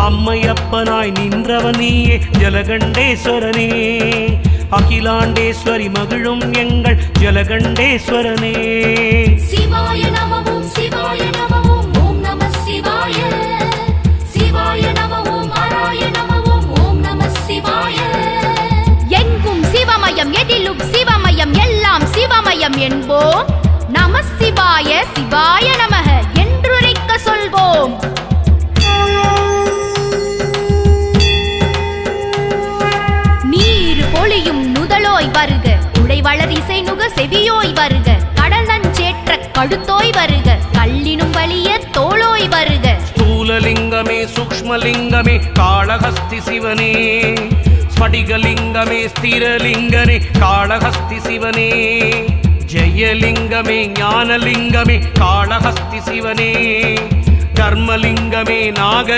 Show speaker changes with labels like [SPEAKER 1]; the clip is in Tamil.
[SPEAKER 1] அம்மையப்பனாய் நின்றவன் நீயே ஜலகண்டேஸ்வரனே. அகிலாண்டேஸ்வரி மகிழும் எங்கள் ஜலகண்டேஸ்வரனே.
[SPEAKER 2] சிவாய நமவும் சிவாய நமவும் ஓம் நம சிவாய. சிவாய நமவும் ஹராய நமவும் ஓம் நம சிவாய.
[SPEAKER 3] எங்கும் சிவமயம் எதிலும் சிவமயம் எல்லாம் சிவமயம் என்போம். நம சிவாய சிவாய நமக என்றுரைக்க சொல்வோம். நீர் பொழியும் நுதலோய் வருக, உடை வளர் இசை நுக செவியோய் வருக, கடல் நஞ்சேற்ற கழுத்தோய் வருக, கல்லினும் வலிய தோளோய் வருக.
[SPEAKER 1] ஸ்தூலலிங்கமே சூக்ஷ்மலிங்கமே காளஹஸ்தி சிவனே. ஸ்படிகலிங்கமே ஸ்திரலிங்கனே காளஹஸ்தி சிவனே. ஜெயலிங்கமே ஞானலிங்கமே காளஹஸ்தி சிவனே. கர்மலிங்கமே நாக